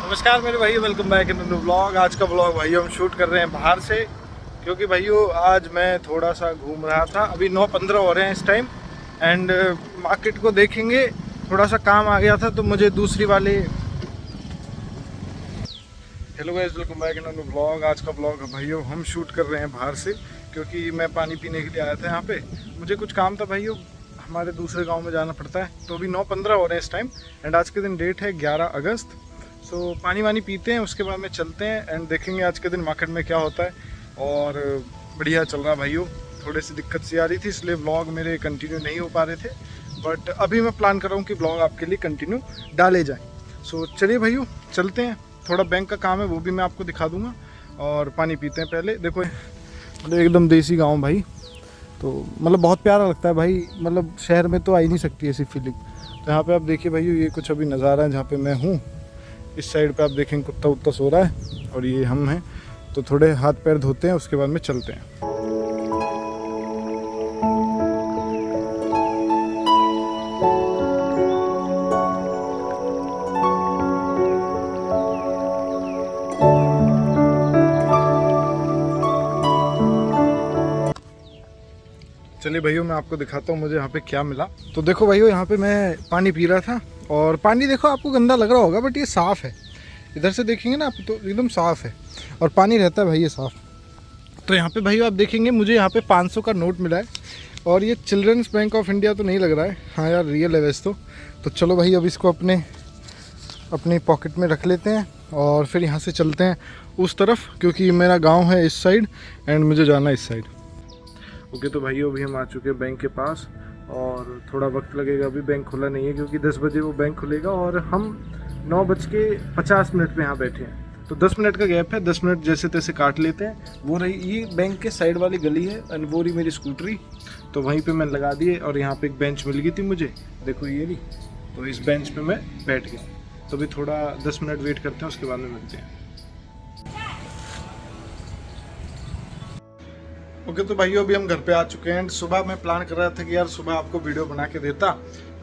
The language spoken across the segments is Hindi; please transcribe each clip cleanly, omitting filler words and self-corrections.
नमस्कार मेरे भाई, welcome back in new vlog. आज का व्लॉग भाई हम शूट कर रहे हैं बाहर से, क्योंकि भाइयों आज मैं थोड़ा सा घूम रहा था। अभी 9:15 हो रहे हैं इस टाइम एंड मार्केट को देखेंगे। थोड़ा सा काम आ गया था तो मुझे दूसरी वाले hello guys, welcome back in new vlog. आज का व्लॉग भाइयों हम शूट कर रहे हैं बाहर से, क्योंकि मैं पानी पीने के लिए आया था यहाँ पे। मुझे कुछ काम था भाइयों, हमारे दूसरे गाँव में जाना पड़ता है। तो अभी 9:15 हो रहे हैं इस टाइम एंड आज के दिन डेट है 11 अगस्त। सो पानी वानी पीते हैं, उसके बाद में चलते हैं एंड देखेंगे आज के दिन मार्केट में क्या होता है। और बढ़िया चल रहा भाइयों। थोड़ी सी दिक्कत सी आ रही थी, इसलिए व्लॉग मेरे कंटिन्यू नहीं हो पा रहे थे, बट अभी मैं प्लान कर रहा हूँ कि व्लॉग आपके लिए कंटिन्यू डाले जाएँ। सो चलिए भाइयों चलते हैं। थोड़ा बैंक का काम है, वो भी मैं आपको दिखा दूँगा। और पानी पीते हैं पहले। देखो मतलब एकदम देसी गाँव भाई, तो मतलब बहुत प्यारा लगता है भाई। मतलब शहर में तो आ ही नहीं सकती ऐसी फीलिंग। तो यहाँ पे आप देखिए भाइयों, ये कुछ अभी नज़ारा है जहाँ पे मैं हूँ। इस साइड पे आप देखेंगे कुत्ता उत्ता सो रहा है और ये हम हैं। तो थोड़े हाथ पैर धोते हैं, उसके बाद में चलते हैं। चलिए भैया मैं आपको दिखाता हूँ मुझे यहाँ पे क्या मिला। तो देखो भैया, यहाँ पे मैं पानी पी रहा था और पानी देखो आपको गंदा लग रहा होगा, बट ये साफ़ है। इधर से देखेंगे ना आप तो एकदम साफ़ है और पानी रहता है भाई ये साफ़। तो यहाँ पे भैया आप देखेंगे मुझे यहाँ पे 500 का नोट मिला है और ये चिल्ड्रंस बैंक ऑफ इंडिया तो नहीं लग रहा है। हाँ यार रियल है वैसे तो चलो भाई अब इसको अपने पॉकेट में रख लेते हैं और फिर यहाँ से चलते हैं उस तरफ, क्योंकि मेरा गाँव है इस साइड एंड मुझे जाना है इस साइड। ओके तो भाइयों अभी हम आ चुके हैं बैंक के पास और थोड़ा वक्त लगेगा। अभी बैंक खुला नहीं है, क्योंकि 10 बजे वो बैंक खुलेगा और हम 9:50 पे यहाँ बैठे हैं। तो 10 मिनट का गैप है, 10 मिनट जैसे तैसे काट लेते हैं। वो रही ये बैंक के साइड वाली गली है एंड वो रही मेरी स्कूटरी। तो वहीं पे मैं लगा दिए और यहाँ पे एक बेंच मिल गई थी मुझे, देखो ये रही। तो इस बेंच पे मैं बैठ गया। तो अभी थोड़ा 10 मिनट वेट करते हैं, उसके बाद में मिलते हैं। ओके तो भाइयों अभी हम घर पे आ चुके हैं। सुबह मैं प्लान कर रहा था कि यार सुबह आपको वीडियो बना के देता,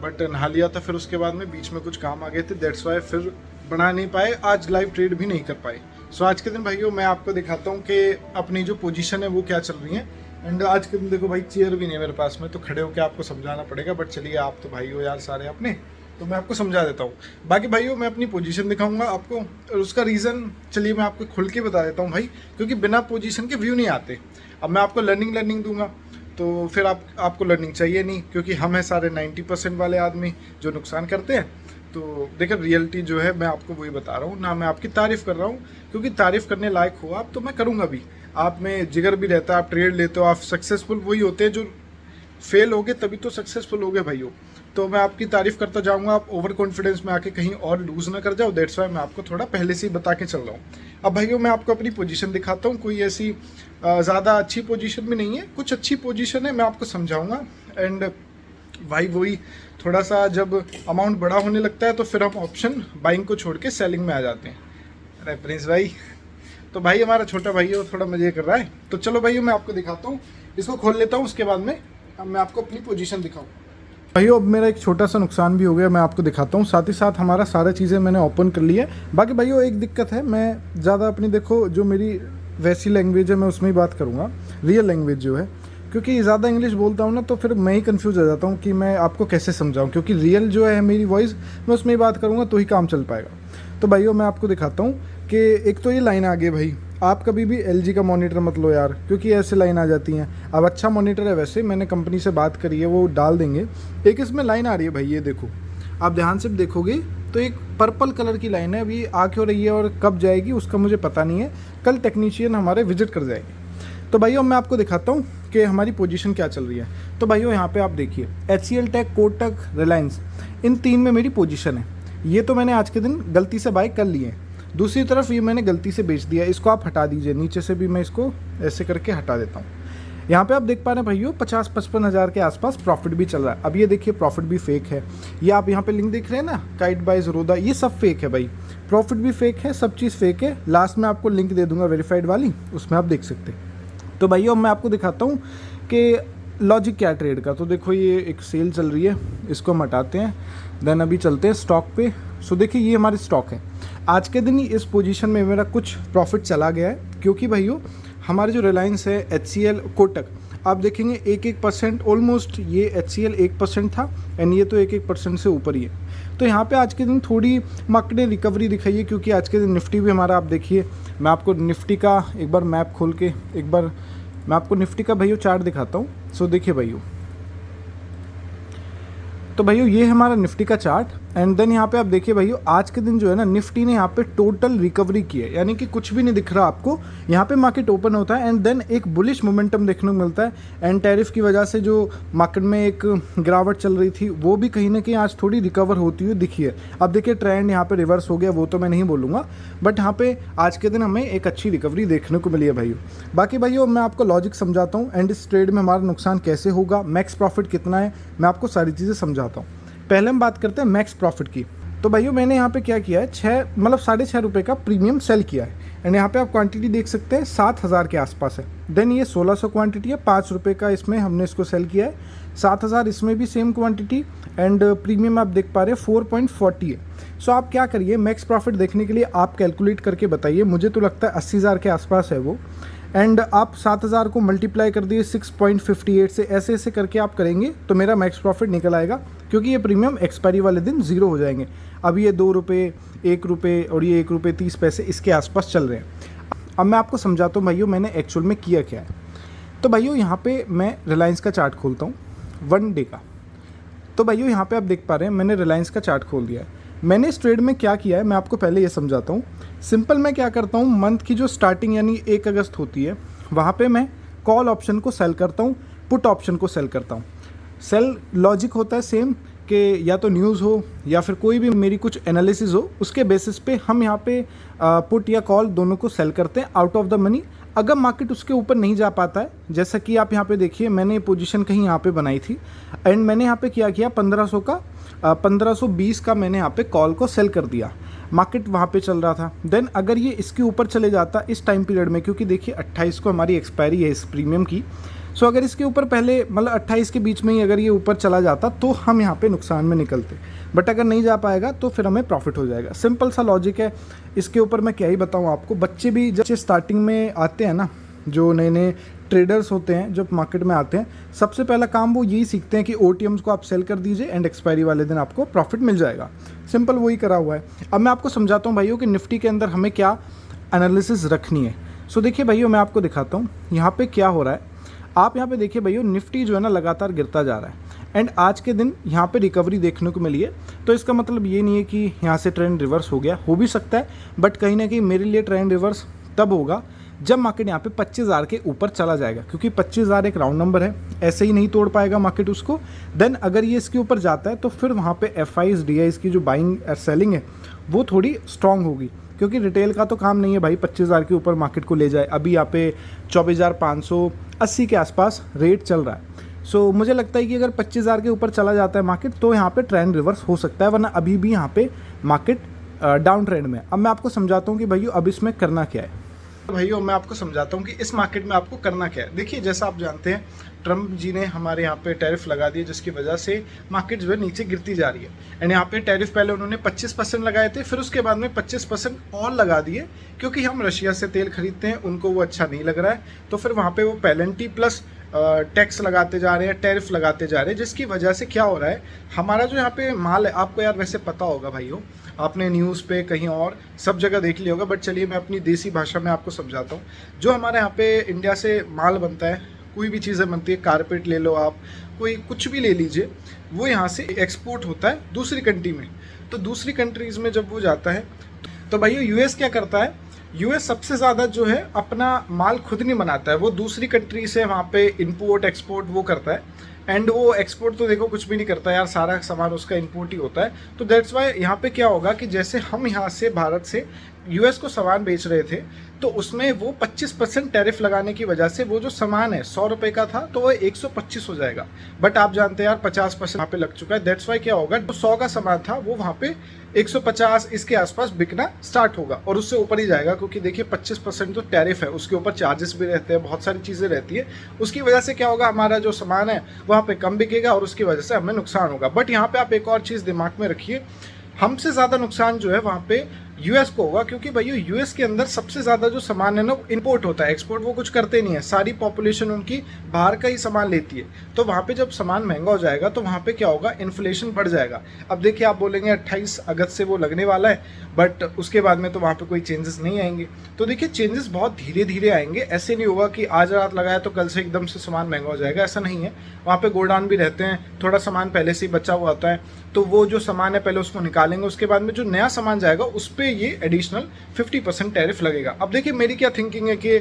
बट नहा लिया था। फिर उसके बाद में बीच में कुछ काम आ गए थे, दैट्स वाई फिर बना नहीं पाए। आज लाइव ट्रेड भी नहीं कर पाए। सो आज के दिन भाइयों मैं आपको दिखाता हूँ कि अपनी जो पोजीशन है वो क्या चल रही है। एंड आज के दिन देखो भाई चेयर भी नहीं है मेरे पास में, तो खड़े होकर आपको समझाना पड़ेगा। बट चलिए आप तो भाई हो यार सारे अपने, तो मैं आपको समझा देता हूँ। बाकी भाइयों मैं अपनी पोजीशन दिखाऊंगा आपको और उसका रीज़न चलिए मैं आपको खुल के बता देता हूँ भाई, क्योंकि बिना पोजीशन के व्यू नहीं आते। अब मैं आपको लर्निंग दूंगा तो फिर आपको लर्निंग चाहिए नहीं, क्योंकि हम हैं सारे 90% वाले आदमी जो नुकसान करते हैं। तो देखिए रियलिटी जो है मैं आपको वही बता रहा हूँ ना, मैं आपकी तारीफ़ कर रहा हूँ, क्योंकि तारीफ़ करने लायक हो आप तो मैं करूँगा भी। आप में जिगर भी रहता है, आप ट्रेड लेते हो, आप सक्सेसफुल वही होते हैं जो फेल होगे तभी तो सक्सेसफुल होगे भाइयों। तो मैं आपकी तारीफ़ करता जाऊंगा, आप ओवर कॉन्फिडेंस में आके कहीं और लूज़ ना कर जाओ। दैट्स वाई मैं आपको थोड़ा पहले से ही बता के चल रहा हूँ। अब भाइयों मैं आपको अपनी पोजीशन दिखाता हूँ। कोई ऐसी ज़्यादा अच्छी पोजीशन भी नहीं है, कुछ अच्छी पोजीशन है, मैं आपको समझाऊंगा। एंड भाई वही थोड़ा सा जब अमाउंट बड़ा होने लगता है तो फिर हम ऑप्शन बाइंग को छोड़ के सेलिंग में आ जाते हैं। अरे प्रिंस भाई, तो भाई हमारा छोटा भाई है, थोड़ा मजे कर रहा है। तो चलो भाइयों मैं आपको दिखाता हूँ, इसको खोल लेता हूँ, उसके बाद में अब मैं आपको अपनी पोजीशन दिखाऊँ। भाइयों अब मेरा एक छोटा सा नुकसान भी हो गया, मैं आपको दिखाता हूँ। साथ ही साथ हमारा सारा चीज़ें मैंने ओपन कर लिया है। बाकी भाइयों एक दिक्कत है, मैं ज़्यादा अपनी देखो जो मेरी वैसी लैंग्वेज है मैं उसमें ही बात करूँगा, रियल लैंग्वेज जो है, क्योंकि ज़्यादा इंग्लिश बोलता हूँ ना तो फिर मैं ही कंफ्यूज हो जाता हूँ कि मैं आपको कैसे समझाऊँ। क्योंकि रियल जो है मेरी वॉइस मैं उसमें ही बात करूँगा तो ही काम चल पाएगा। तो भाइयों मैं आपको दिखाता हूँ कि एक तो ये लाइन आ गई भाई, आप कभी भी LG का मॉनिटर मत लो यार, क्योंकि ऐसे लाइन आ जाती हैं। अब अच्छा मॉनिटर है वैसे, मैंने कंपनी से बात करी है, वो डाल देंगे। एक इसमें लाइन आ रही है भाई, ये देखो आप ध्यान से देखोगे तो एक पर्पल कलर की लाइन है। अभी आ क्यों रही है और कब जाएगी उसका मुझे पता नहीं है, कल टेक्नीशियन हमारे विजिट कर जाएंगे। तो भाइयों मैं आपको दिखाता हूँ कि हमारी पोजीशन क्या चल रही है। तो भाइयों यहाँ पे आप देखिए HCL टेक, कोटक, रिलायंस, इन 3 में मेरी पोजीशन है। ये तो मैंने आज के दिन गलती से बाय कर लिए हैं। दूसरी तरफ ये मैंने गलती से बेच दिया, इसको आप हटा दीजिए। नीचे से भी मैं इसको ऐसे करके हटा देता हूँ। यहाँ पे आप देख पा रहे हैं भाइयों 50-55 हज़ार के आसपास प्रॉफिट भी चल रहा है। अब ये देखिए प्रॉफिट भी फेक है। ये आप यहाँ पे लिंक देख रहे हैं ना, काइट बाय ज़रोदा, ये सब फेक है भाई। प्रॉफिट भी फेक है, सब चीज़ फेक है। लास्ट में आपको लिंक दे दूंगा वेरीफाइड वाली, उसमें आप देख सकते हैं। तो भाइयों मैं आपको दिखाता हूँ कि लॉजिक क्या ट्रेड का। तो देखो ये एक सेल चल रही है, इसको हम हटाते हैं। देन अभी चलते हैं स्टॉक पे। सो देखिए ये हमारी स्टॉक है। आज के दिन ही इस पोजीशन में मेरा कुछ प्रॉफिट चला गया है, क्योंकि भाइयों हमारे जो रिलायंस है, HCL, कोटक, आप देखेंगे 1% ऑलमोस्ट, ये HCL 1% था एंड ये तो 1% से ऊपर ही है। तो यहाँ पे आज के दिन थोड़ी मार्केट ने रिकवरी दिखाई है, क्योंकि आज के दिन निफ्टी भी हमारा, आप देखिए, मैं आपको निफ्टी का एक बार मैप खोल के एक बार मैं आपको निफ्टी का भाइयों चार्ट दिखाता हूँ। सो देखिए भाइयों, तो भाइयों ये हमारा निफ्टी का चार्ट एंड देन यहाँ पे आप देखिए भाइयों, आज के दिन जो है ना निफ्टी ने यहाँ पे टोटल रिकवरी की है, यानी कि कुछ भी नहीं दिख रहा आपको। यहाँ पे मार्केट ओपन होता है एंड देन एक बुलिश मोमेंटम देखने को मिलता है एंड टैरिफ की वजह से जो मार्केट में एक गिरावट चल रही थी वो भी कहीं ना कहीं आज थोड़ी रिकवर होती हुई दिखी है। अब देखिए ट्रेंड यहाँ पे रिवर्स हो गया वो तो मैं नहीं बोलूँगा, बट यहाँ पे आज के दिन हमें एक अच्छी रिकवरी देखने को मिली है भाइयों। बाकी भाइयों मैं आपको लॉजिक समझाता हूँ एंड इस ट्रेड में हमारा नुकसान कैसे होगा, मैक्स प्रॉफिट कितना है, मैं आपको सारी चीज़ें समझाता हूँ। पहले हम बात करते हैं मैक्स प्रॉफिट की। तो भाइयों मैंने यहाँ पे क्या किया है, 6.5 रुपये का प्रीमियम सेल किया है एंड यहाँ पे आप क्वांटिटी देख सकते हैं 7,000 के आसपास है। देन ये 1600 क्वांटिटी है, 5 रुपये का इसमें हमने इसको सेल किया है। 7,000 इसमें भी सेम क्वांटिटी एंड प्रीमियम आप देख पा रहे हैं 4.40 है। सो आप क्या करिए, मैक्स प्रॉफिट देखने के लिए आप कैलकुलेट करके बताइए, मुझे तो लगता है 80,000 के आसपास है वो। एंड आप 7,000 को मल्टीप्लाई कर दिए 6.58 से, ऐसे ऐसे करके आप करेंगे तो मेरा मैक्स प्रॉफिट निकल आएगा, क्योंकि ये प्रीमियम एक्सपायरी वाले दिन ज़ीरो हो जाएंगे। अब ये 2 रुपये, 1 रुपये और ये 1 रुपये 30 पैसे इसके आसपास चल रहे हैं। अब मैं आपको समझाता हूँ भाइयों मैंने एक्चुअल में किया क्या है। तो भाइयों यहाँ पे मैं रिलायंस का चार्ट खोलता हूँ 1 डे का। तो भाइयों यहाँ पे आप देख पा रहे हैं मैंने रिलायंस का चार्ट खोल दिया है। मैंने इस ट्रेड में क्या किया है मैं आपको पहले ये समझाता हूँ। सिंपल मैं क्या करता हूँ, मंथ की जो स्टार्टिंग यानी 1 अगस्त होती है वहाँ पे मैं कॉल ऑप्शन को सेल करता हूँ, पुट ऑप्शन को सेल करता हूँ। सेल लॉजिक होता है सेम कि या तो न्यूज़ हो या फिर कोई भी मेरी कुछ एनालिसिस हो, उसके बेसिस पे हम यहाँ पे पुट या कॉल दोनों को सेल करते हैं आउट ऑफ द मनी। अगर मार्केट उसके ऊपर नहीं जा पाता है, जैसा कि आप यहाँ पे देखिए मैंने पोजीशन कहीं यहाँ पे बनाई थी एंड मैंने यहाँ पे क्या किया 1500 का 1520 का मैंने यहाँ पे कॉल को सेल कर दिया। मार्केट वहाँ पे चल रहा था। देन अगर ये इसके ऊपर चले जाता इस टाइम पीरियड में, क्योंकि देखिए 28 को हमारी एक्सपायरी है इस प्रीमियम की, सो अगर इसके ऊपर पहले मतलब 28 के बीच में ही अगर ये ऊपर चला जाता तो हम यहाँ पे नुकसान में निकलते, बट अगर नहीं जा पाएगा तो फिर हमें प्रॉफिट हो जाएगा। सिंपल सा लॉजिक है, इसके ऊपर मैं क्या ही बताऊँ आपको। बच्चे भी जब स्टार्टिंग में आते हैं ना, जो नए नए ट्रेडर्स होते हैं जब मार्केट में आते हैं, सबसे पहला काम वो यही सीखते हैं कि OTMs को आप सेल कर दीजिए एंड एक्सपायरी वाले दिन आपको प्रॉफिट मिल जाएगा। सिंपल वही करा हुआ है। अब मैं आपको समझाता हूँ भाइयों कि निफ्टी के अंदर हमें क्या एनालिसिस रखनी है। सो देखिए भाइयों मैं आपको दिखाता हूँ यहाँ पे क्या हो रहा है। आप यहाँ पे देखिए भाइयों निफ्टी जो है ना लगातार गिरता जा रहा है एंड आज के दिन यहाँ पे रिकवरी देखने को मिली है। तो इसका मतलब ये नहीं है कि यहाँ से ट्रेंड रिवर्स हो गया, हो भी सकता है, बट कहीं ना कहीं मेरे लिए ट्रेंड रिवर्स तब होगा जब मार्केट यहाँ पे 25,000 के ऊपर चला जाएगा, क्योंकि 25,000 एक राउंड नंबर है, ऐसे ही नहीं तोड़ पाएगा मार्केट उसको। देन अगर ये इसके ऊपर जाता है तो फिर वहाँ पे FIs DIs की जो बाइंग और सेलिंग है वो थोड़ी स्ट्रांग होगी, क्योंकि रिटेल का तो काम नहीं है भाई 25,000 के ऊपर मार्केट को ले जाए। अभी यहाँ पे 24,580 के आसपास रेट चल रहा है। सो मुझे लगता है कि अगर 25,000 के ऊपर चला जाता है मार्केट तो यहाँ पे ट्रेंड रिवर्स हो सकता है, वरना अभी भी यहाँ पे मार्केट डाउन ट्रेंड में। अब मैं आपको समझाता हूँ कि भाइयों अब इसमें करना क्या है। भाइयों मैं आपको समझाता हूँ कि इस मार्केट में आपको करना क्या है। देखिए जैसा आप जानते हैं ट्रम्प जी ने हमारे यहाँ पे टैरिफ लगा दिए, जिसकी वजह से मार्केट जो है नीचे गिरती जा रही है। एंड यहाँ पे टैरिफ पहले उन्होंने 25% लगाए थे, फिर उसके बाद में 25% और लगा दिए, क्योंकि हम रशिया से तेल खरीदते हैं, उनको वो अच्छा नहीं लग रहा है। तो फिर वहाँ पे वो पेनल्टी प्लस टैक्स लगाते जा रहे हैं, टैरिफ लगाते जा रहे हैं, जिसकी वजह से क्या हो रहा है, हमारा जो यहाँ पे माल है, आपको यार वैसे पता होगा भाइयों, आपने न्यूज़ पे कहीं और सब जगह देख लिया होगा, बट चलिए मैं अपनी देसी भाषा में आपको समझाता हूँ। जो हमारे यहाँ पे इंडिया से माल बनता है, कोई भी चीज़ें बनती है, कारपेट ले लो आप, कोई कुछ भी ले लीजिए, वो यहाँ से एक्सपोर्ट होता है दूसरी कंट्री में। तो दूसरी कंट्रीज़ में जब वो जाता है तो भाइयों US क्या करता है, US सबसे ज़्यादा जो है अपना माल खुद नहीं बनाता है, वो दूसरी कंट्री से वहाँ पे इंपोर्ट एक्सपोर्ट वो करता है। एंड वो एक्सपोर्ट तो देखो कुछ भी नहीं करता यार, सारा सामान उसका इंपोर्ट ही होता है। तो दैट्स वाई यहाँ पे क्या होगा कि जैसे हम यहाँ से भारत से US को सामान बेच रहे थे, तो उसमें वो 25% टैरिफ लगाने की वजह से वो जो सामान है 100 रुपये का था तो वो 125 हो जाएगा। बट आप जानते हैं यार 50% वहाँ पे लग चुका है। दैट्स वाई क्या होगा, जो 100 का सामान था वो वहाँ पे 150 इसके आसपास बिकना स्टार्ट होगा और उससे ऊपर ही जाएगा, क्योंकि देखिए 25% जो टैरिफ है उसके ऊपर चार्जेस भी रहते हैं, बहुत सारी चीज़ें रहती है। उसकी वजह से क्या होगा, हमारा जो सामान है वहाँ पे कम बिकेगा और उसकी वजह से हमें नुकसान होगा। बट यहाँ पे आप एक और चीज़ दिमाग में रखिए, हमसे ज़्यादा नुकसान जो है वहाँ पे यूएस को होगा, क्योंकि भाई यूएस के अंदर सबसे ज़्यादा जो सामान है ना वो इंपोर्ट होता है, एक्सपोर्ट वो कुछ करते नहीं है, सारी पॉपुलेशन उनकी बाहर का ही सामान लेती है। तो वहाँ पे जब सामान महंगा हो जाएगा तो वहाँ पे क्या होगा, इन्फ्लेशन बढ़ जाएगा। अब देखिए आप बोलेंगे 28 अगस्त से वो लगने वाला है, बट उसके बाद में तो वहाँ पे कोई चेंजेस नहीं आएंगे। तो देखिए चेंजेस बहुत धीरे धीरे आएंगे, ऐसे नहीं होगा कि आज रात लगाया तो कल से एकदम से सामान महंगा हो जाएगा, ऐसा नहीं है। वहाँ पे गोडाउन भी रहते हैं, थोड़ा सामान पहले से ही बचा हुआ होता है, तो वो जो सामान है पहले उसको निकालेंगे, उसके बाद में जो नया सामान जाएगा उस पर ये एडिशनल 50% टैरिफ लगेगा। अब देखिए मेरी क्या थिंकिंग है कि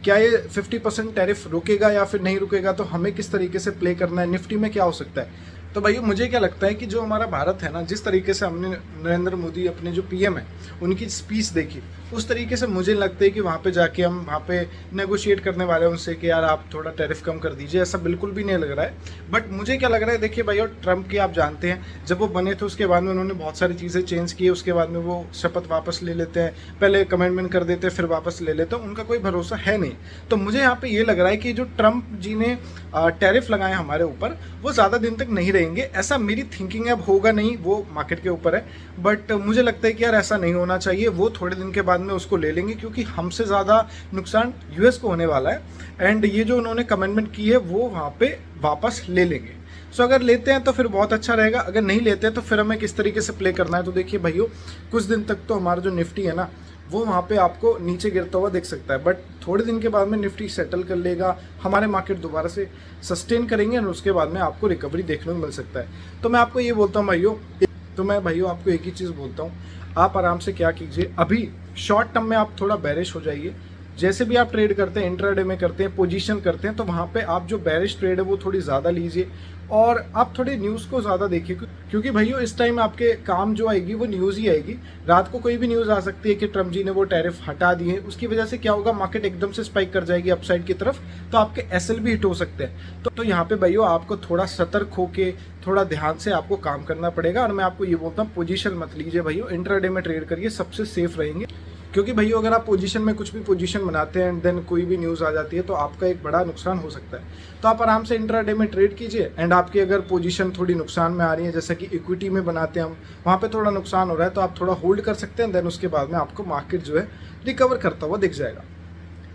क्या ये 50% टैरिफ रुकेगा या फिर नहीं रुकेगा, तो हमें किस तरीके से प्ले करना है, निफ्टी में क्या हो सकता है। तो भाई मुझे क्या लगता है कि जो हमारा भारत है ना, जिस तरीके से हमने नरेंद्र मोदी अपने जो पीएम है उनकी स्पीच देखी, उस तरीके से मुझे लगता है कि वहाँ पे जाके हम वहाँ पे नेगोशिएट करने वाले हैं उनसे कि यार आप थोड़ा टैरिफ कम कर दीजिए, ऐसा बिल्कुल भी नहीं लग रहा है। बट मुझे क्या लग रहा है, देखिए भाई, और ट्रम्प की आप जानते हैं जब वो बने थे उसके बाद में उन्होंने बहुत सारी चीज़ें चेंज की, उसके बाद में वो शपथ वापस ले लेते हैं, पहले कमेंटमेंट कर देते हैं फिर वापस ले लेते हैं, उनका कोई भरोसा है नहीं। तो मुझे यहाँ पे ये लग रहा है कि जो ट्रम्प जी ने टैरिफ लगाए हमारे ऊपर वो ज़्यादा दिन तक नहीं रहेंगे, ऐसा मेरी थिंकिंग है। अब होगा नहीं, वो मार्केट के ऊपर है, बट मुझे लगता है कि यार ऐसा नहीं होना चाहिए। वो थोड़े दिन के बाद में उसको ले लेंगे, क्योंकि हमसे ज़्यादा नुकसान यूएस को होने वाला है, एंड ये जो उन्होंने कमेंटमेंट की है वो वहाँ पे वापस ले लेंगे। सो अगर लेते हैं तो फिर बहुत अच्छा रहेगा, अगर नहीं लेते हैं तो फिर हमें किस तरीके से प्ले करना है। तो देखिए भाइयों, कुछ दिन तक तो हमारा जो निफ्टी है ना वो वहाँ पे आपको नीचे गिरता हुआ दिख सकता है, बट थोड़े दिन के बाद में निफ्टी सेटल कर लेगा, हमारे मार्केट दोबारा से सस्टेन करेंगे और उसके बाद में आपको रिकवरी देखने को मिल सकता है। तो मैं आपको ये बोलता हूँ भाइयों, आपको एक ही चीज़ बोलता हूँ, आप आराम से क्या कीजिए, अभी शॉर्ट टर्म में आप थोड़ा बेरिश हो जाइए। जैसे भी आप ट्रेड करते हैं, इंट्राडे में करते हैं, पोजीशन करते हैं, तो वहाँ पे आप जो बेरिश ट्रेड है वो थोड़ी ज़्यादा लीजिए और आप थोड़ी न्यूज़ को ज़्यादा देखिए, क्योंकि भैया इस टाइम आपके काम जो आएगी वो न्यूज़ ही आएगी। रात को कोई भी न्यूज़ आ सकती है कि ट्रम्प जी ने वो टैरिफ हटा दिए, उसकी वजह से क्या होगा, मार्केट एकदम से स्पाइक कर जाएगी अपसाइड की तरफ, तो आपके एसएल भी हिट हो सकते हैं। तो यहाँ पे भैया आपको थोड़ा सतर्क होके थोड़ा ध्यान से आपको काम करना पड़ेगा। और मैं आपको ये बोलता हूँ, पोजीशन मत लीजिए भैया, इंट्राडे में ट्रेड करिए, सबसे सेफ रहेंगे। क्योंकि भैया अगर आप पोजीशन में कुछ भी पोजीशन बनाते हैं एंड देन कोई भी न्यूज़ आ जाती है तो आपका एक बड़ा नुकसान हो सकता है। तो आप आराम से इंट्राडे में ट्रेड कीजिए, एंड आपकी अगर पोजीशन थोड़ी नुकसान में आ रही है, जैसे कि इक्विटी में बनाते हैं हम, वहाँ पे थोड़ा नुकसान हो रहा है, तो आप थोड़ा होल्ड कर सकते हैं, देन उसके बाद में आपको मार्केट जो है रिकवर करता हुआ दिख जाएगा।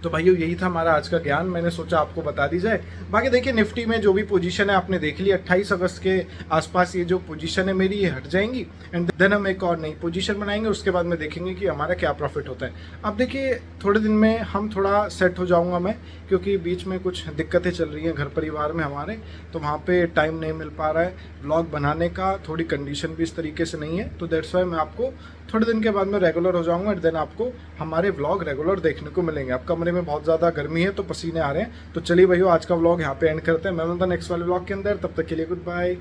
तो भाइयों यही था हमारा आज का ज्ञान, मैंने सोचा आपको बता दी जाए। बाकी देखिए निफ्टी में जो भी पोजीशन है आपने देख ली, 28 अगस्त के आसपास ये जो पोजीशन है मेरी ये हट जाएंगी, एंड देन हम एक और नई पोजीशन बनाएंगे, उसके बाद में देखेंगे कि हमारा क्या प्रॉफिट होता है। अब देखिए थोड़े दिन में हम थोड़ा सेट हो जाऊंगा मैं, क्योंकि बीच में कुछ दिक्कतें चल रही हैं घर परिवार में हमारे, तो वहाँ पे टाइम नहीं मिल पा रहा है व्लॉग बनाने का, थोड़ी कंडीशन भी इस तरीके से नहीं है, तो दैट्स वाई मैं आपको थोड़े दिन के बाद में रेगुलर हो जाऊंगा, एंड देन आपको हमारे व्लॉग रेगुलर देखने को मिलेंगे। अब कमरे में बहुत ज़्यादा गर्मी है तो पसीने आ रहे हैं। तो चलिए भैया आज का व्लॉग यहाँ पे एंड करते हैं, मैं मिलता हूं नेक्स्ट वाले व्लॉग के अंदर, तब तक के लिए गुड बाय।